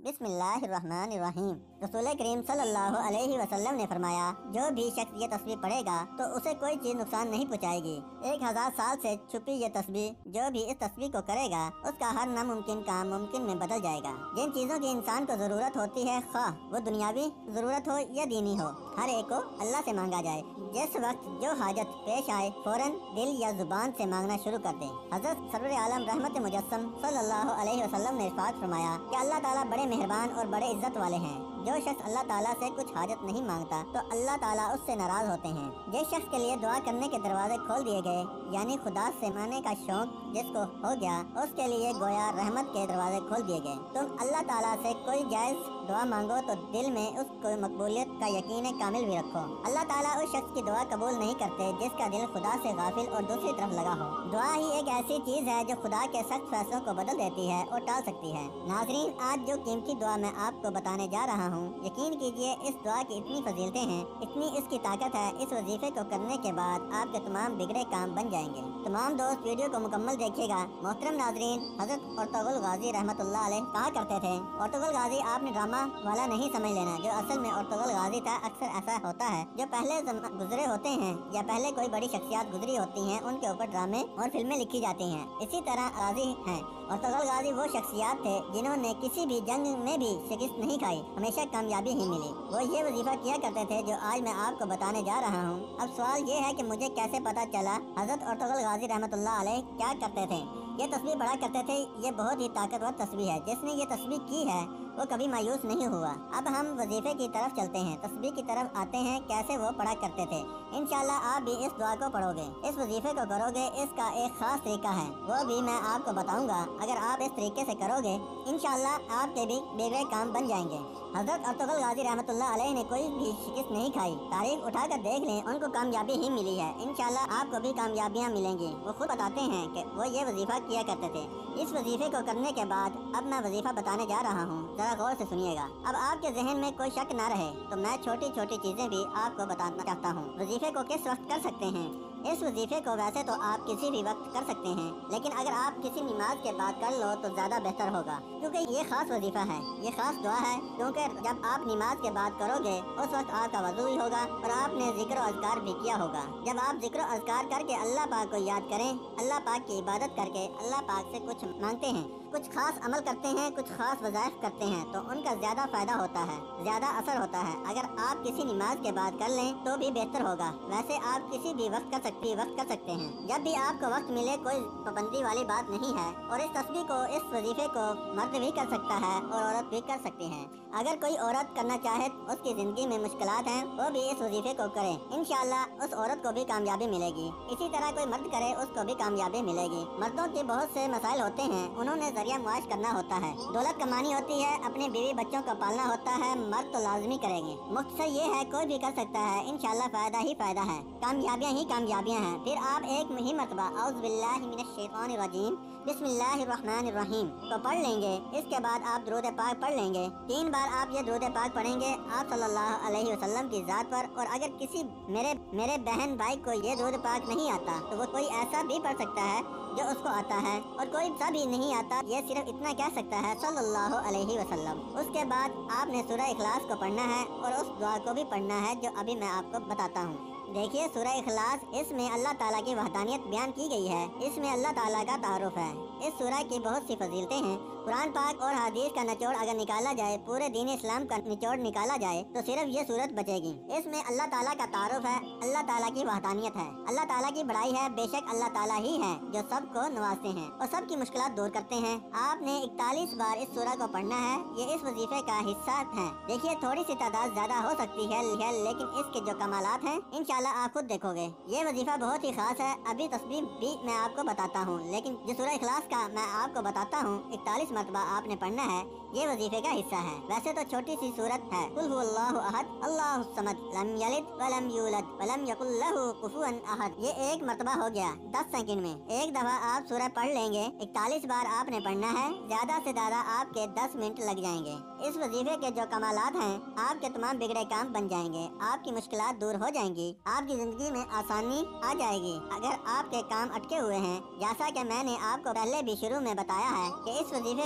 بسم اللہ الرحمن الرحیم۔ رسول کریم صلی اللہ علیہ وسلم نے فرمایا، جو بھی شخص یہ تسبیح پڑھے گا تو اسے کوئی چیز نقصان نہیں پہنچائے گی۔ 1000 سال سے چھپی یہ تسبیح جو بھی اس تسبیح کو کرے گا اس کا ہر ناممکن کام ممکن میں بدل جائے گا۔ جن چیزوں کی انسان کو ضرورت ہوتی ہے، خواہ وہ دنیاوی ضرورت ہو یا دینی ہو، ہر ایک کو اللہ سے مانگا جائے۔ جس وقت جو حاجت پیش آئے فوراً دل یا زبان سے مانگنا شروع کر دیں۔ حضرت سرور عالم رحمت مجسم صلی اللہ علیہ وسلم نے ارشاد فرمایا کہ اللہ تعالیٰ بڑے مہربان اور بڑے عزت والے ہیں۔ جو شخص اللہ تعالیٰ سے کچھ حاجت نہیں مانگتا تو اللہ تعالیٰ اس سے ناراض ہوتے ہیں۔ جس شخص کے لیے دعا کرنے کے دروازے کھول دیے گئے، یعنی خدا سے ماننے کا شوق جس کو ہو گیا، اس کے لیے گویا رحمت کے دروازے کھول دیے گئے۔ تم اللہ تعالیٰ سے کوئی جائز دعا مانگو تو دل میں اس کو مقبولیت کا یقین کامل بھی رکھو۔ اللہ تعالیٰ اس شخص کی دعا قبول نہیں کرتے جس کا دل خدا سے غافل اور دوسری طرف لگا ہو۔ دعا ہی ایک ایسی چیز ہے جو خدا کے سخت فیصلوں کو بدل دیتی ہے اور ٹال سکتی ہے۔ ناظرین، آج جو قیمتی دعا میں آپ کو بتانے جا رہا ہوں، یقین کیجئے اس دعا کی اتنی فضیلتیں ہیں، اتنی اس کی طاقت ہے، اس وظیفے کو کرنے کے بعد آپ کے تمام بگڑے کام بن جائیں گے۔ تمام دوست ویڈیو کو مکمل دیکھیے گا۔ محترم ناظرین، حضرت ارطغرل غازی رحمت اللہ علیہ کہا کرتے تھے، ارطغرل غازی آپ نے ڈرامہ والا نہیں سمجھ لینا، جو اصل میں ارطغرل غازی تھا۔ اکثر ایسا ہوتا ہے جو پہلے گزرے ہوتے ہیں یا پہلے کوئی بڑی شخصیات گزری ہوتی ہیں، ان کے اوپر ڈرامے اور فلمیں لکھی جاتی ہیں۔ اسی طرح غازی ہیں۔ ارطغرل غازی وہ شخصیات تھے جنہوں نے کسی بھی جنگ میں بھی شکست نہیں کھائی، ہمیشہ کامیابی ہی ملی۔ وہ یہ وظیفہ کیا کرتے تھے جو آج میں آپ کو بتانے جا رہا ہوں۔ اب سوال یہ ہے کہ مجھے کیسے پتا چلا حضرت ارطغرل غازی رحمت اللہ علیہ کیا کرتے تھے؟ یہ تسبیح پڑھا کرتے تھے۔ یہ بہت ہی طاقتور تسبیح ہے۔ جس نے یہ تسبیح کی ہے وہ کبھی مایوس نہیں ہوا۔ اب ہم وظیفے کی طرف چلتے ہیں، تسبیح کی طرف آتے ہیں، کیسے وہ پڑھا کرتے تھے۔ انشاءاللہ آپ بھی اس دعا کو پڑھو گے، اس وظیفے کو کرو گے۔ اس کا ایک خاص طریقہ ہے، وہ بھی میں آپ کو بتاؤں گا۔ اگر آپ اس طریقے سے کرو گے، انشاءاللہ آپ کے بھی بگڑے کام بن جائیں گے۔ حضرت ارطغرل غازی رحمت اللہ علیہ نے کوئی بھی شکست نہیں کھائی۔ تاریخ اٹھا کر دیکھ لیں، ان کو کامیابی ہی ملی ہے۔ انشاءاللہ آپ کو بھی کامیابیاں ملیں گی۔ وہ خود بتاتے ہیں کہ وہ یہ وظیفہ کیا کرتے تھے۔ اس وظیفے کو کرنے کے بعد اب میں وظیفہ بتانے جا رہا ہوں، ذرا غور سے سنیے گا۔ اب آپ کے ذہن میں کوئی شک نہ رہے تو میں چھوٹی چھوٹی چیزیں بھی آپ کو بتانا چاہتا ہوں۔ وظیفے کو کس وقت کر سکتے ہیں؟ اس وظیفے کو ویسے تو آپ کسی بھی وقت کر سکتے ہیں، لیکن اگر آپ کسی نماز کے بعد کر لو تو زیادہ بہتر ہوگا، کیونکہ یہ خاص وظیفہ ہے، یہ خاص دعا ہے۔ کیونکہ جب آپ نماز کے بعد کرو گے اس وقت آپ کا وضو ہی ہوگا اور آپ نے ذکر و اذکار بھی کیا ہوگا۔ جب آپ ذکر و اذکار کر کے اللہ پاک کو یاد کریں، اللہ پاک کی عبادت کر کے اللہ پاک سے کچھ مانگتے ہیں، کچھ خاص عمل کرتے ہیں، کچھ خاص وظائف کرتے ہیں، تو ان کا زیادہ فائدہ ہوتا ہے، زیادہ اثر ہوتا ہے۔ اگر آپ کسی نماز کے بعد کر لیں تو بھی بہتر ہوگا۔ ویسے آپ کسی بھی وقت کر سکتے ہیں، جب بھی آپ کو وقت ملے، کوئی پابندی والی بات نہیں ہے۔ اور اس تسبیح کو، اس وظیفے کو مرد بھی کر سکتا ہے اور عورت بھی کر سکتی ہے۔ اگر کوئی عورت کرنا چاہے، اس کی زندگی میں مشکلات ہیں، وہ بھی اس وظیفے کو کرے، انشاءاللہ اس عورت کو بھی کامیابی ملے گی۔ اسی طرح کوئی مرد کرے، اس کو بھی کامیابی ملے گی۔ مردوں کے بہت سے مسائل ہوتے ہیں، انہوں نے ذریعہ معاش کرنا ہوتا ہے، دولت کمانی ہوتی ہے، اپنی بیوی بچوں کو پالنا ہوتا ہے، مرد تو لازمی کریں گے۔ مختصر یہ ہے، کوئی بھی کر سکتا ہے، انشاءاللہ فائدہ ہی فائدہ ہے، کامیابیاں ہی کامیابیاں ہیں۔ پھر آپ ایک ہی مرتبہ اعوذ باللہ من الشیطان الرجیم بسم اللہ الرحمن الرحیم تو پڑھ لیں گے۔ اس کے بعد آپ درود پاک پڑھ لیں گے۔ 3 بار آپ یہ درود پاک پڑھیں گے آپ صلی اللہ علیہ وسلم کی ذات پر۔ اور اگر کسی میرے بہن بھائی کو یہ درود پاک نہیں آتا تو وہ کوئی ایسا بھی پڑھ سکتا ہے جو اس کو آتا ہے، اور کوئی سا بھی نہیں آتا، یہ صرف اتنا کہہ سکتا ہے صلی اللہ علیہ وسلم۔ اس کے بعد آپ نے سورہ اخلاص کو پڑھنا ہے اور اس دعا کو بھی پڑھنا ہے جو ابھی میں آپ کو بتاتا ہوں۔ دیکھیے سورہ اخلاص، اس میں اللہ تعالیٰ کی وحدانیت بیان کی گئی ہے، اس میں اللہ تعالیٰ کا تعارف ہے۔ اس سورہ کی بہت سی فضیلتیں ہیں۔ قرآن پاک اور حدیث کا نچوڑ اگر نکالا جائے، پورے دین اسلام کا نچوڑ نکالا جائے تو صرف یہ صورت بچے گی۔ اس میں اللہ تعالیٰ کا تعارف ہے، اللہ تعالیٰ کی وحدانیت ہے، اللہ تعالیٰ کی بڑائی ہے۔ بے شک اللہ تعالیٰ ہی ہے جو سب کو نوازتے ہیں اور سب کی مشکلات دور کرتے ہیں۔ آپ نے 41 بار اس سورہ کو پڑھنا ہے، یہ اس وظیفے کا حصہ ہے۔ دیکھیے تھوڑی سی تعداد زیادہ ہو سکتی ہے، لیکن اس کے جو کمالات ہیں انشاءاللہ آپ خود دیکھو گے۔ یہ وظیفہ بہت ہی خاص ہے۔ ابھی تسبیح بھی میں آپ کو بتاتا ہوں، لیکن جو سورہ اخلاص کا میں آپ کو بتاتا ہوں 41 مرتبہ آپ نے پڑھنا ہے، یہ وظیفے کا حصہ ہے۔ ویسے تو چھوٹی سی سورت ہے، قل هو اللہ احد اللہ الصمد لم یلد ولم یولد ولم یکن لہ کفوا احد۔ یہ ایک مرتبہ ہو گیا 10 سیکنڈ میں۔ ایک دفعہ آپ سورہ پڑھ لیں گے، 41 بار آپ نے پڑھنا ہے، زیادہ سے زیادہ آپ کے 10 منٹ لگ جائیں گے۔ اس وظیفے کے جو کمالات ہیں، آپ کے تمام بگڑے کام بن جائیں گے، آپ کی مشکلات دور ہو جائیں گی، آپ کی زندگی میں آسانی آ جائے گی۔ اگر آپ کے کام اٹکے ہوئے ہیں، جیسا کہ میں نے آپ کو پہلے بھی شروع میں بتایا ہے کہ اس وظیفے